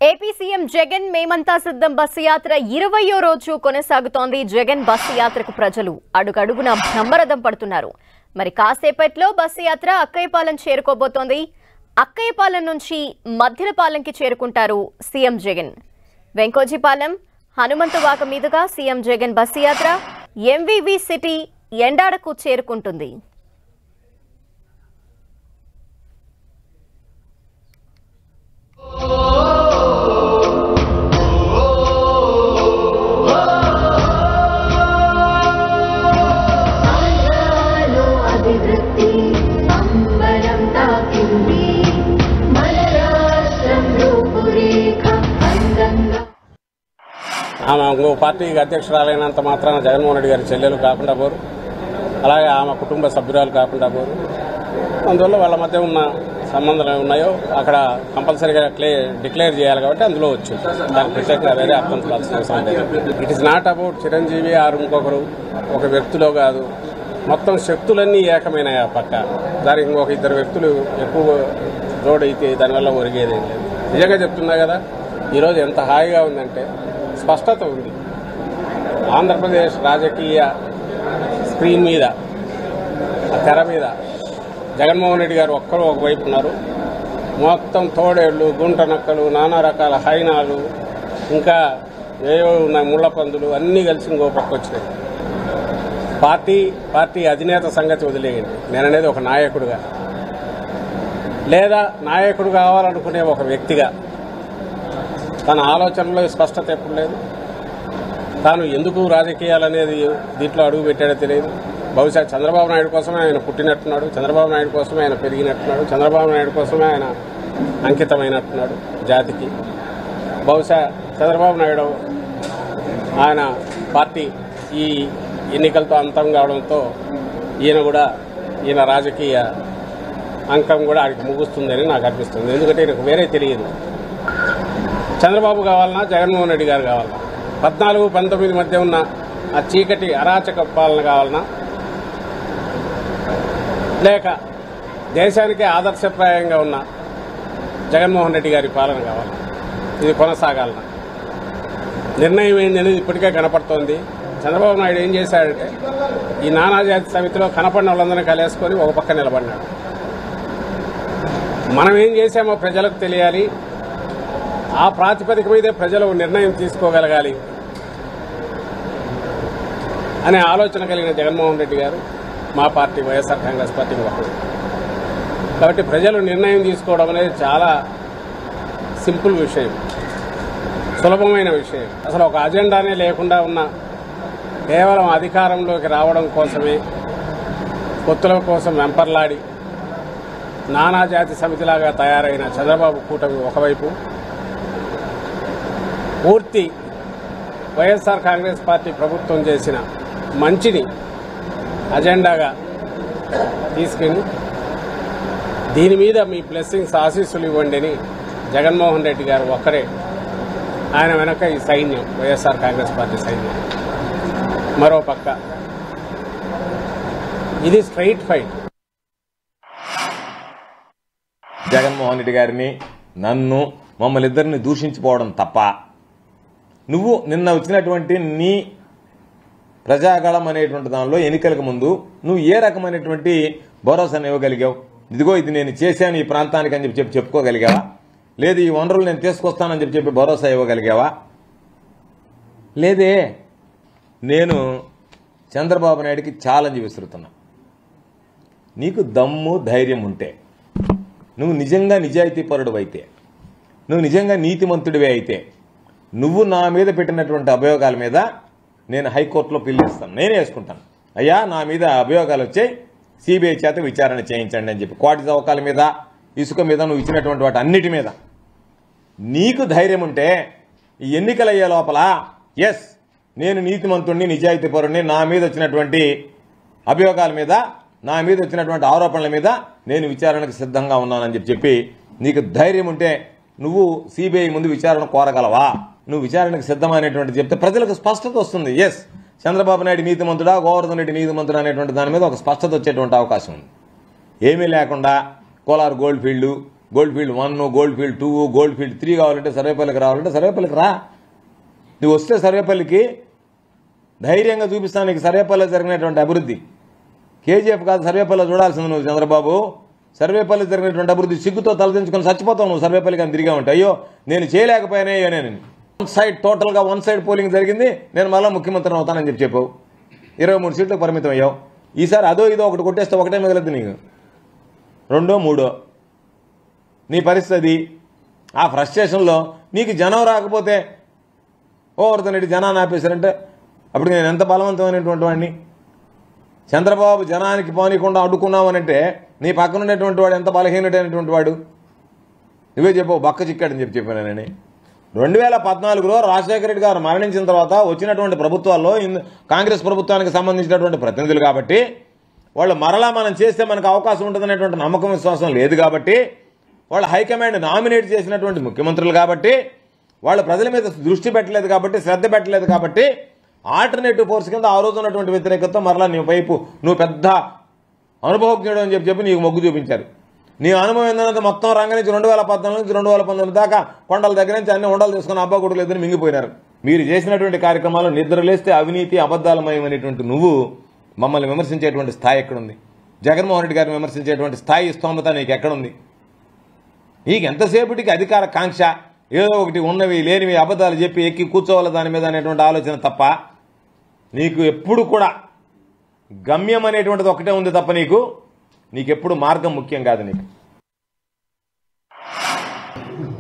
AP CM Jagan మేమంతా సిద్ధం bus యాత్ర 20వ రోజు కొనసాగుతోంది. జగన్ బస్సు యాత్రకు ప్రజలు అడుగడుగున బ్రహ్మరథం పడుతున్నారు. మరి కాసేపట్లో బస్సు యాత్ర అక్కయ్యపాలెం చేరుకోబోతోంది. అక్కయ్యపాలెం నుంచి మధ్యలపాలెంకి చేరుకుంటారు సీఎం జగన్. వెంకోజీపాలెం, హనుమంతవాక మీదుగా సీఎం జగన్ బస్సు యాత్ర ఎంవీవీ సిటీ ఎండాడకు చేరుకుంటుంది. ఆమె పార్టీకి అధ్యక్షురాలైనంత మాత్రాన జగన్మోహన్ రెడ్డి గారి చెల్లెలు కాకుండా పోరు, అలాగే ఆమె కుటుంబ సభ్యురాలు కాకుండా పోరు. అందువల్ల వాళ్ళ మధ్య ఉన్న సంబంధాలు ఉన్నాయో అక్కడ కంపల్సరీగా డిక్లేర్ చేయాలి కాబట్టి అందులో వచ్చింది. దానికి ప్రత్యేకంగా వేరే అర్థం కావాల్సిన అవసరం లేదు. It is not about Chiranjeevi ఆరు ఇంకొకరు ఒక వ్యక్తిలో కాదు, మొత్తం శక్తులన్నీ ఏకమైనాయి ఆ పక్క. దానికి ఇంకొక ఇద్దరు వ్యక్తులు ఎక్కువ జోడైతే దానివల్ల ఒరిగేది ఏం లేదు. నిజంగా చెప్తున్నా కదా, ఈరోజు ఎంత హాయిగా ఉందంటే స్పష్టత ఉంది. ఆంధ్రప్రదేశ్ రాజకీయ స్క్రీన్ మీద, తెర మీద జగన్మోహన్ రెడ్డి గారు ఒక్కరు ఒకవైపు ఉన్నారు. మొత్తం తోడేళ్లు, గుంట నక్కలు, నానా రకాల హైనాలు, ఇంకా ఏవో ఉన్నాయి, ముళ్ల పందులు అన్నీ కలిసి ఇంకో పక్క వచ్చినాయి. పార్టీ అధినేత సంగతి వదిలేయండి. నేననేది ఒక నాయకుడిగా, లేదా నాయకుడు కావాలనుకునే ఒక వ్యక్తిగా తన ఆలోచనలో స్పష్టత ఎప్పుడు లేదు. తాను ఎందుకు రాజకీయాలు అనేది దీంట్లో అడుగు పెట్టాడో తెలియదు. బహుశా చంద్రబాబు నాయుడు కోసమే ఆయన పుట్టినట్టున్నాడు, చంద్రబాబు నాయుడు కోసమే ఆయన పెరిగినట్టున్నాడు, చంద్రబాబు నాయుడు కోసమే ఆయన అంకితమైనట్టున్నాడు జాతికి. బహుశా చంద్రబాబు నాయుడు ఆయన పార్టీ ఈ ఎన్నికలతో అంతం కావడంతో ఈయన రాజకీయ అంకం కూడా ఆయనకు ముగుస్తుందని నాకు అనిపిస్తుంది. ఎందుకంటే ఈయనకు వేరే తెలియదు. చంద్రబాబు కావాలన్నా జగన్మోహన్ రెడ్డి గారు కావాలన్నా, 14-19 మధ్య ఉన్న ఆ చీకటి అరాచక పాలన కావాలన్నా, లేక దేశానికే ఆదర్శప్రాయంగా ఉన్న జగన్మోహన్ రెడ్డి గారి పాలన కావాలన్నా, ఇది కొనసాగాలన్నా నిర్ణయం ఏంది అనేది ఇప్పటికే కనపడుతోంది. చంద్రబాబు నాయుడు ఏం చేశాడంటే ఈ నానాజాతి సమితిలో కనపడిన వాళ్ళందరినీ కలిసుకొని ఒక పక్క నిలబడినాడు. మనం ఏం చేశామో ప్రజలకు తెలియాలి, ఆ ప్రాతిపదిక మీదే ప్రజలు నిర్ణయం తీసుకోగలగాలి అనే ఆలోచన కలిగిన జగన్మోహన్ రెడ్డి గారు మా పార్టీ వైఎస్ఆర్ కాంగ్రెస్ పార్టీకి ఒకరు. కాబట్టి ప్రజలు నిర్ణయం తీసుకోవడం అనేది చాలా సింపుల్ విషయం, సులభమైన విషయం. అసలు ఒక అజెండానే లేకుండా ఉన్న కేవలం అధికారంలోకి రావడం కోసమే పొత్తుల కోసం వెంపర్లాడి నానాజాతి సమితిలాగా తయారైన చంద్రబాబు కూటమి ఒకవైపు, పూర్తి వైఎస్ఆర్ కాంగ్రెస్ పార్టీ ప్రభుత్వం చేసిన మంచిని అజెండాగా తీసుకుని దీని మీద మీ బ్లెస్సింగ్స్ ఆశీస్సులు ఇవ్వండి అని జగన్మోహన్ రెడ్డి గారు ఒక్కరే, ఆయన వెనక ఈ సైన్యం, వైఎస్ఆర్ కాంగ్రెస్ పార్టీ సైన్యం. మరో పక్క ఇది స్ట్రైట్ ఫైట్. జగన్మోహన్ రెడ్డి గారిని, నన్ను, మమ్మల్ని ఇద్దరిని దూషించిపోవడం తప్ప నువ్వు నిన్న వచ్చినటువంటి నీ ప్రజాగళం అనేటువంటి దానిలో ఎన్నికలకు ముందు నువ్వు ఏ రకమైనటువంటి భరోసాను ఇవ్వగలిగావు? ఇదిగో ఇది నేను చేశాను ఈ ప్రాంతానికి అని చెప్పి చెప్పుకోగలిగావా? లేదు ఈ వనరులు నేను తీసుకొస్తానని చెప్పి భరోసా ఇవ్వగలిగావా? లేదే. నేను చంద్రబాబు నాయుడికి ఛాలెంజ్ విసురుతున్నా. నీకు దమ్ము ధైర్యం ఉంటే, నువ్వు నిజంగా నిజాయితీపరుడు అయితే, నువ్వు నిజంగా నీతిమంతుడివే అయితే, నువ్వు నా మీద పెట్టినటువంటి అభియోగాల మీద నేను హైకోర్టులో పిలిపిస్తాను, నేనే వేసుకుంటాను. అయ్యా నా మీద అభియోగాలు వచ్చాయి, సిబిఐ చేత విచారణ చేయించండి అని చెప్పి, కోటి చౌకాల మీద, ఇసుక మీద, నువ్వు ఇచ్చినటువంటి వాటి అన్నిటి మీద నీకు ధైర్యం ఉంటే ఈ ఎన్నికలయ్యే లోపల ఎస్ నేను నీతిమంతుడిని, నిజాయితీపరుడిని, నా మీద వచ్చినటువంటి అభియోగాల మీద, నా మీద వచ్చినటువంటి ఆరోపణల మీద నేను విచారణకు సిద్ధంగా ఉన్నానని చెప్పి నీకు ధైర్యం ఉంటే నువ్వు సిబిఐ ముందు విచారణ కోరగలవా? నువ్వు విచారణకు సిద్ధమైనటువంటి చెప్తే ప్రజలకు స్పష్టత వస్తుంది. ఎస్ చంద్రబాబు నాయుడు నీతిమంతుడా, గోవర్ధన్ రెడ్డి నీతిమంతుడా అనేటువంటి దాని మీద ఒక స్పష్టత వచ్చేటువంటి అవకాశం ఉంది. ఏమీ లేకుండా Kolar gold field, gold field 1, gold field 2, gold field 3 కావాలంటే సర్వేపల్లికి రావాలంటే సర్వేపల్లికి రా. నువ్వు వస్తే సర్వేపల్లికి ధైర్యంగా చూపిస్తాను నీకు సర్వేపల్లిలో జరిగినటువంటి అభివృద్ధి. కేజీఎఫ్ కాదు సర్వేపల్లిలో చూడాల్సింది నువ్వు చంద్రబాబు. సర్వేపల్లి జరిగినటువంటి అభివృద్ధి సిగ్గుతో తలదించుకొని చచ్చిపోతావు నువ్వు సర్వేపల్లికి అని తిరిగా ఉంటావు. అయ్యో నేను చేయలేకపోయానే నేను టోటల్గా వన్ సైడ్ పోలింగ్ జరిగింది, నేను మళ్ళీ ముఖ్యమంత్రిని అవుతానని చెప్పావు. 23 సీట్లకు పరిమితం అయ్యావు. ఈసారి అదో ఇదో ఒకటి కొట్టేస్తే ఒకటే మిగలద్దు నీకు, 2, 3 నీ పరిస్థితి. ఆ ఫ్రస్ట్రేషన్లో నీకు జనం రాకపోతే ఓవర్తోటి జనాన్ని ఆపేశారంటే అప్పుడు నేను ఎంత బలవంతమైనటువంటి వాడిని. చంద్రబాబు జనానికి పోనీకుండా అడ్డుకున్నావనంటే నీ పక్కన ఉన్నటువంటి వాడు ఎంత బలహీనుడైనటువంటి వాడు. నువ్వే చెప్పావు బక్క చిక్కాడని చెప్పానని. 2014లో రాజశేఖర రెడ్డి గారు మరణించిన తర్వాత వచ్చినటువంటి ప్రభుత్వాల్లో కాంగ్రెస్ ప్రభుత్వానికి సంబంధించినటువంటి ప్రతినిధులు కాబట్టి వాళ్ళు మరలా మనం చేస్తే మనకు అవకాశం ఉంటుందనేటువంటి నమ్మకం విశ్వాసం లేదు కాబట్టి వాళ్ళు హైకమాండ్ నామినేట్ చేసినటువంటి ముఖ్యమంత్రులు కాబట్టి వాళ్ళు ప్రజల మీద దృష్టి పెట్టలేదు కాబట్టి శ్రద్ధ పెట్టలేదు కాబట్టి ఆల్టర్నేటివ్ ఫోర్స్ కింద ఆ రోజు ఉన్నటువంటి వ్యతిరేకతతో మరలా నీ వైపు నువ్వు పెద్ద అనుభవజ్ఞుడు అని చెప్పి నీకు మొగ్గు చూపించారు. నీ అనుభవం ఏంటంటే మొత్తం రంగం నుంచి 2014 నుంచి 2019 దాకా కొండల దగ్గర నుంచి అన్ని ఉండలు తీసుకుని అబ్బా కొడుకులు ఎదురు మింగిపోయినారు. మీరు చేసినటువంటి కార్యక్రమాలు నిద్రలేస్తే అవినీతి అబద్దాలమయమైనటువంటి నువ్వు మమ్మల్ని విమర్శించేటువంటి స్థాయి ఎక్కడుంది? జగన్మోహన్ రెడ్డి గారిని విమర్శించేటువంటి స్థాయి స్తోమత నీకు ఎక్కడుంది? నీకు ఎంతసేపటికి అధికార కాంక్ష, ఏదో ఒకటి ఉన్నవి లేనివి అబద్దాలు చెప్పి ఎక్కి కూర్చోవాలి దాని మీద అనేటువంటి ఆలోచన తప్ప నీకు ఎప్పుడు కూడా గమ్యం అనేటువంటిది ఒకటే ఉంది తప్ప నీకెప్పుడు మార్గం ముఖ్యం కాదు. నీకు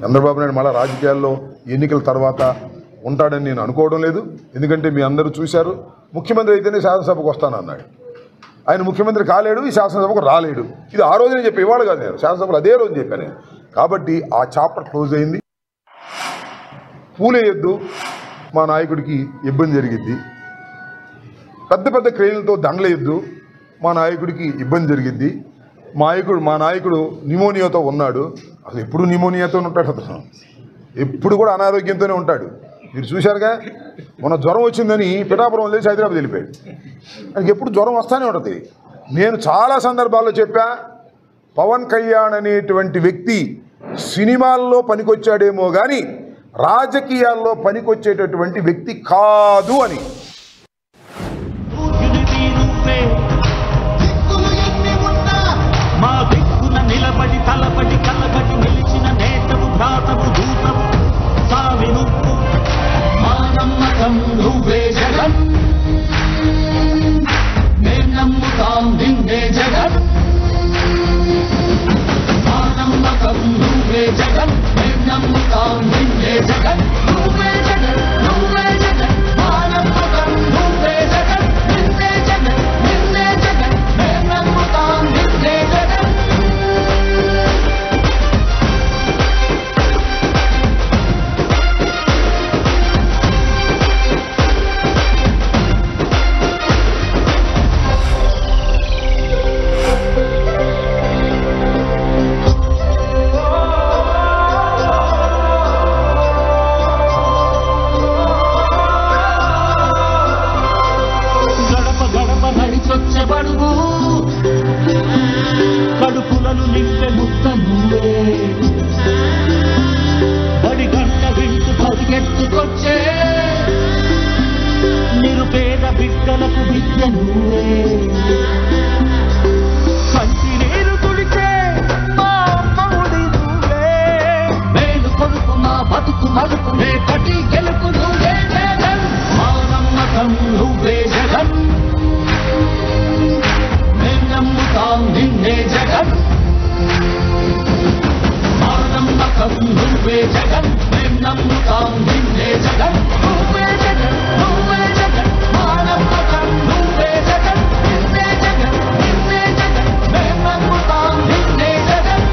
చంద్రబాబు నాయుడు మళ్ళీ రాజకీయాల్లో ఎన్నికల తర్వాత ఉంటాడని నేను అనుకోవడం లేదు. ఎందుకంటే మీ అందరూ చూశారు, ముఖ్యమంత్రి అయితేనే శాసనసభకు వస్తానన్నాడు. ఆయన ముఖ్యమంత్రి కాలేడు, ఈ శాసనసభకు రాలేడు. ఇది ఆ రోజునే చెప్పి ఇవాళ కాదు, నేను శాసనసభలో అదే రోజు చెప్పాను నేను. కాబట్టి ఆ చాప్టర్ క్లోజ్ అయింది. పూలేయొద్దు, మా నాయకుడికి ఇబ్బంది జరిగిద్ది. పెద్ద పెద్ద క్రెయిన్లతో దండలేయొద్దు, మా నాయకుడికి ఇబ్బంది జరిగిద్ది. మా నాయకుడు న్యూమోనియాతో ఉన్నాడు. అసలు ఎప్పుడు న్యూమోనియాతో ఉంటాడు, అతను ఎప్పుడు కూడా అనారోగ్యంతోనే ఉంటాడు. మీరు చూశారుగా, మొన్న జ్వరం వచ్చిందని పిఠాపురం వదిలేసి హైదరాబాద్ వెళ్ళిపోయాడు. ఆయనకి ఎప్పుడు జ్వరం వస్తూనే ఉంటుంది. నేను చాలా సందర్భాల్లో చెప్పా, పవన్ కళ్యాణ్ అనేటువంటి వ్యక్తి సినిమాల్లో పనికొచ్చాడేమో కానీ రాజకీయాల్లో పనికొచ్చేటటువంటి వ్యక్తి కాదు అని. నిలబడి తలబడి కలబడి నిలిచిన నేతవు భ్రాతవు దూతవు సావి నువ్వు మా నమ్మకం నువ్వే జగన్ మేం నమ్ముతాం నిన్నే జగన్ మా నమ్మకం నువ్వే జగన్ మేం నమ్ముతాం నిన్నే జగన్ నువ్వే జగన్ నువ్వే జగన్ మా నమ్మకం నువ్వే జగన్ నిన్నే జగన్ నిన్నే జగన్ మేం నమ్ముతాం నిన్నే జగన్. కడుపులను నింపే ముత్త నువ్వే బడి గంట వింటూ పరిగెత్తుకొచ్చే నిరుపేద బిడ్డలకు విద్య నువ్వే కంటి నీరు తుడిచే మా అమ్మవుడి నువ్వే మేలు కొడుకు మా బతుకు మలుపు నే కటి గెలుపు నువ్వే జగన్ మా నమ్మకం నువ్వే జగన్ నమ్ముతాం నిన్నే జగన్ మా నమ్మకం నువ్వే జగన్ మేం నమ్ముతాం నిన్నే జగన్ నువ్వే జగన్ నువ్వే జగన్ మా నమ్మకం నువ్వే జగన్ నిన్నే జగన్ నిన్నే జగన్ మేం నమ్ముతాం నిన్నే జగన్.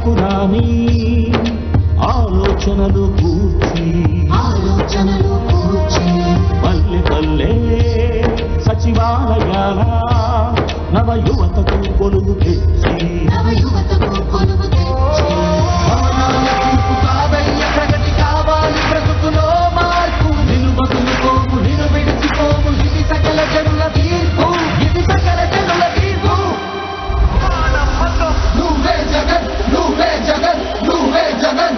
పురాణి ఆలోచనలు కూర్చి పల్లె పల్లె సచివాలయాల నవ యువతకు కొలువు తెచ్చి ప్రగతి కావాలి బ్రతుకులో మార్పు నిలువదులుకోము నిలబెడిచిపోము ఇది సకల జనుల తీర్పు ఇది సకల జనుల తీర్పు నువ్వే జగన్ నువ్వే జగన్ నువ్వే జగన్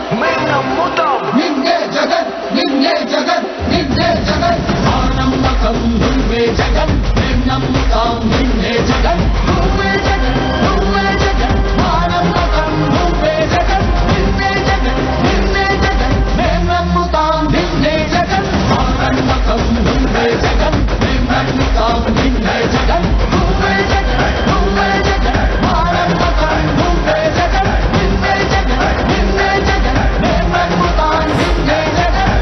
నిన్నే జగన్ నిన్నే జగన్ నిన్నే జగన్ మా నమ్మకం నువ్వే జగన్ మేము నమ్ముతాం నిన్నే జగన్ నువ్వే జగన్ నువ్వే జగన్ మా నమ్మకం నువ్వే జగన్ నిన్నే జగన్ నిన్నే జగన్ మేము నమ్ముతాం నిన్నే జగన్ మా నమ్మకం నువ్వే జగన్ మేము నమ్ముతాం నిన్నే జగన్ నువ్వే జగన్ నువ్వే జగన్ మా నమ్మకం నువ్వే జగన్ నిన్నే జగన్ నిన్నే జగన్ మేము నమ్ముతాం నిన్నే జగన్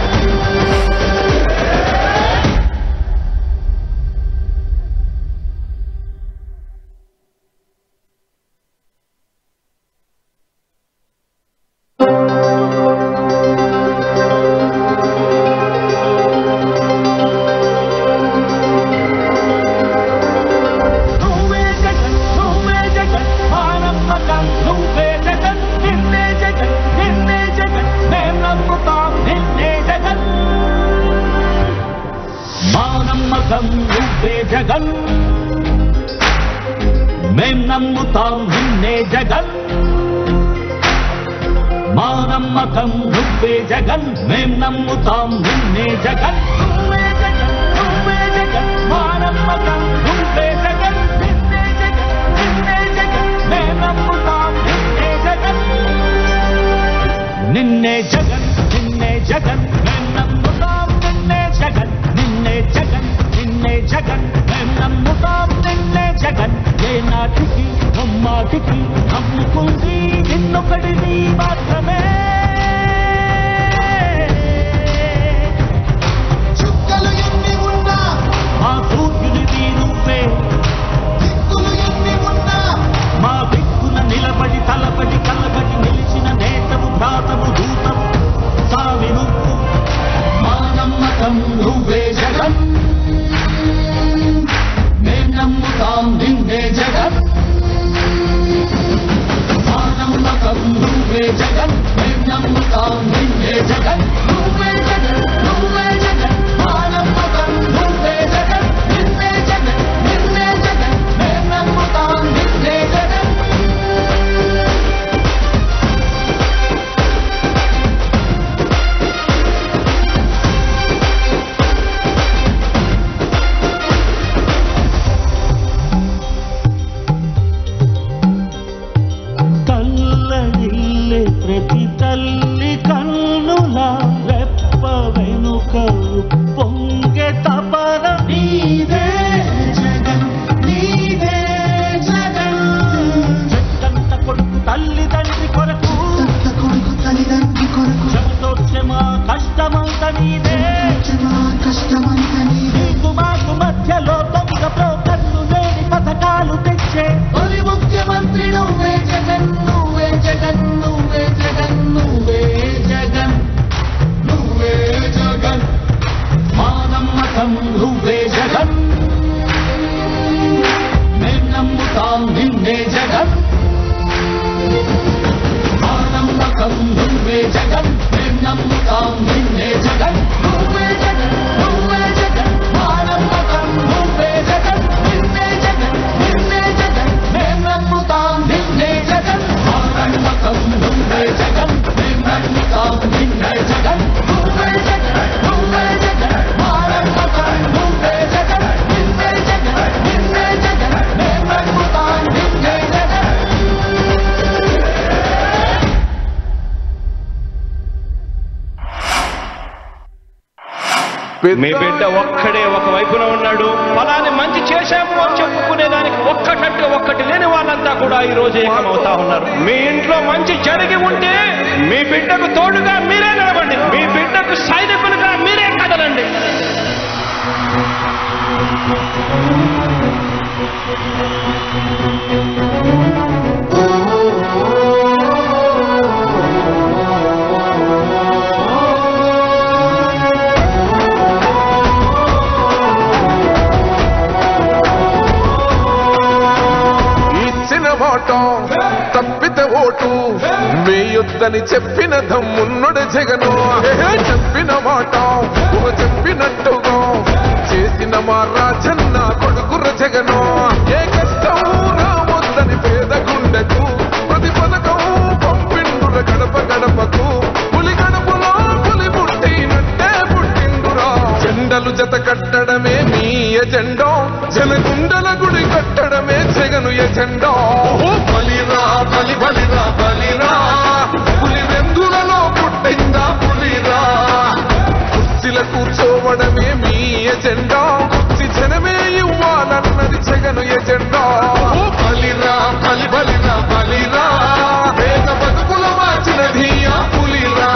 నువ్వే జగన్ నువ్వే జగన్ మా నమ్మకం నువ్వే జగన్ నిన్నే జగన్ నిన్నే జగన్ మేం నమ్ముతాం నిన్నే జగన్ మా నమ్మకం నువ్వే జగన్ మేం నమ్ముతాం నిన్నే జగన్ మా నమ్మకం నువ్వే జగన్ మేం నమ్ముతాం నిన్నే జగన్ నువ్వే జగన్ నువ్వే జగన్ మా నమ్మకం నువ్వే జగన్ నిన్నే జగన్ నిన్నే జగన్ మేం నమ్ముతాం నిన్నే జగన్ నిన్నే జగన్ నిన్నే జగన్ మేం నమ్ముతాం నిన్నే జగన్ నిన్నే జగన్ నిన్నే జగన్ మేం నమ్ముతాం నిన్నే జగన్ ఏ నాటికి నమ్మాటికి నమ్ముకుంది నిన్నొకడిని మాత్రమే చుక్కలు ఎన్ని ఉన్నా మా సూర్యునివి నువ్వే దిక్కులు ఎన్ని ఉన్నా మా దిక్కున నిలబడి తలబడి కలబడి నిలిచిన నేతవు భ్రాతవు దూతవు సావి నువ్వు మా నమ్మకం నువ్వే జగన్ మేం నమ్ముతాం నిన్నే జగన్ మా నమ్మకం నువ్వే జగన్ మేం నమ్ముతాం నిన్నే జగన్ నువ్వే జగన్ నువ్వే జగన్ మా నమ్మకం నువ్వే జగన్ నిన్నే జగన్ నిన్నే జగన్ మేం నమ్ముతాం నిన్నే జగన్ తల్లడిల్లే ప్రతి తల్లి కన్నుల రెప్ప వెనుక పొంగే తపన నీదే జగన్ నీదే జగన్ చెట్టంత కొడుకు తల్లిదండ్రి కొరకు చెమతోక్షమా కష్టమంత నీదే నీకు మాకు మధ్యలో దొంగ బ్రోకర్లు లేని పథకాలు తెచ్చే తొలి ముఖ్యమంత్రి నువ్వే జగన్ నువ్వే జగన్ నువ్వే జగన్ నువ్వే జగన్ నువ్వే జగన్ మా నమ్మకం నువ్వే జగన్ మేం నమ్ముతాం నిన్నే జగన్ మా నమ్మకం నువ్వే జగన్ మేం నమ్ముతాం నిన్నే జగన్ నువ్వే జగన్ నువ్వే జగన్ మా నమ్మకం నువ్వే జగన్ నిన్నే జగన్ నిన్నే జగన్ మేం నమ్ముతాం నిన్నే జగన్ మా నమ్మకం నువ్వే జగన్ మేం నమ్ముతాం నిన్నే జగన్ నువ్వే జగన్ నువ్వే జగన్ మా నమ్మకం నువ్వే జగన్ నిన్నే జగన్ నిన్నే జగన్ మేం నమ్ముతాం నిన్నే జగన్ మీ బిడ్డ ఒక్కడే ఒక వైపున ఉన్నాడు. ఫలాన్ని మంచి చేశాము అని చెప్పుకునేదానికి ఒక్కటంటే ఒక్కటి లేని వాళ్ళంతా కూడా ఈ రోజు ఏకమవుతా ఉన్నారు. మీ ఇంట్లో మంచి జరిగి ఉంటే మీ బిడ్డకు తోడుగా మీరే నిలబండి, మీ బిడ్డకు సైనికులుగా మీరే కదలండి. చెయ్యొద్దని చెప్పిన దమ్మున్నడు జగను చెప్పిన మాట చెప్పినట్టుగా చేసిన మా రాజన్న కొడుకుర జగను ఏ కష్టం రావద్దని పేద గుండెకు ప్రతి పథకం పంపిండుర గడప గడపకు పులి గడపలో పులి పుట్టినట్టే పుట్టిండురా జెండలు జత కట్టడమే మీ ఎజెండా జనగుండల గుడి కట్టడమే జగను ఎజెండా బలిరా బలి బలిరా బలిరా పులి వెందులలో పుట్టిందా పులిరా కుర్చీల కూర్చోవడమే మీ ఎజెండా కుర్చీ జనమే ఇవ్వాలన్నది జగను ఎజెండా బలిరా బలి బలిరా బలిరా పేద బతుకుల మార్చినది ఆ పులిరా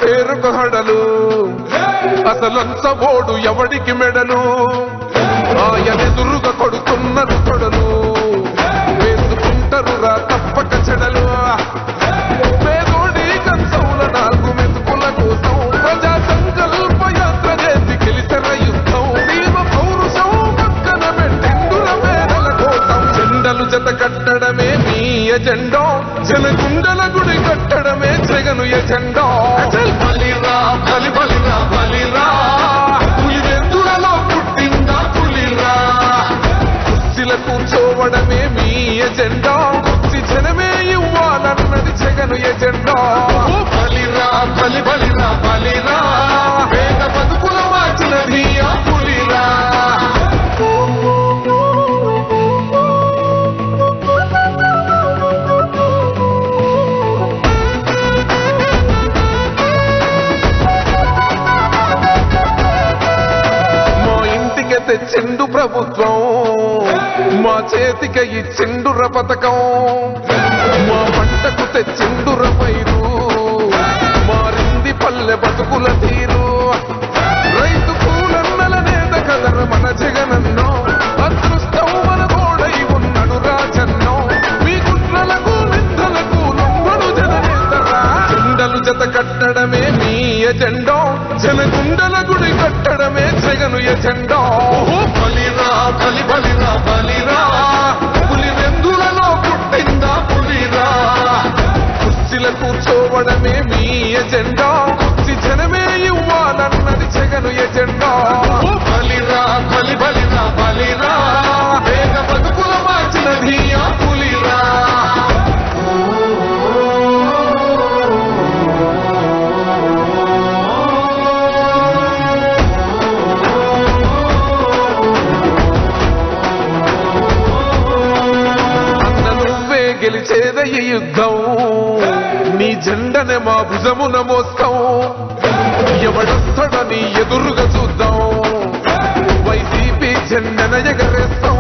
పేరుకు హడలు అసలంచబోడు ఎవడికి మెడలు ఆయనెదురుగా కొడుతున్నారు తొడలు వేసుకుంటారు రా తప్పక చెడలు పేదోడి కంచంల 4 మెతుకుల కోసం ప్రజా సంకల్ప యాత్ర చేసి గెలిచిన యుద్ధం దీవ పౌరుషం పక్కన పెట్టిండుర పేదల కోసం జెండలు జత కట్టడమే మీ ఎజెండా జనగుండల గుడి కట్టడమే జగను ఎజెండా బలిరా బలి బలిరా బలిరా పులి వెందులలో పుట్టిందా పులిరా కుర్చీల కూర్చోవడమే మీ ఎజెండా కుర్చీ జనమే ఇవ్వాలన్నది జగను ఎజెండా బలిరా బలి బలిరా బలిరా పేద బతుకుల మార్చినది ఆ పులిరా తెచ్చిండు ప్రభుత్వం మా చేతికి ఇచ్చిండుర పథకం మా పంటకు తెచ్చిండుర పైరు మారింది పల్లె బతుకుల తీరు రైతు కూలన్నల నేత కదర మన జగనన్నో అదృష్టం మన గోడై ఉన్నడు రాజన్నో మీ కుట్రలకు నిందలకు నొమ్మడు జననేతరా జెండలు జత కట్టడమే మీ ఎజెండా జనగుండల గుడి కట్టడమే జగను ఎజెండా బలిరా బలి బలిరా బలిరా పులి వెందులలో పుట్టిందా పులిరా కుర్చీల కూర్చోవడమే మీ ఎజెండా కుర్చీ జనమే ఇవ్వాలన్నది జగను ఎజెండా బలిరా బలి బలిరా బలిరా పేద బతుకుల మార్చినది ఆ పులిరా గెలిచేద ఈ యుద్ధం నీ జెండనే మా భుజమున మోస్తాం ఎవడొస్తాడని ఎదురుగా చూద్దాం వైసీపీ జెండన ఎగరేస్తాం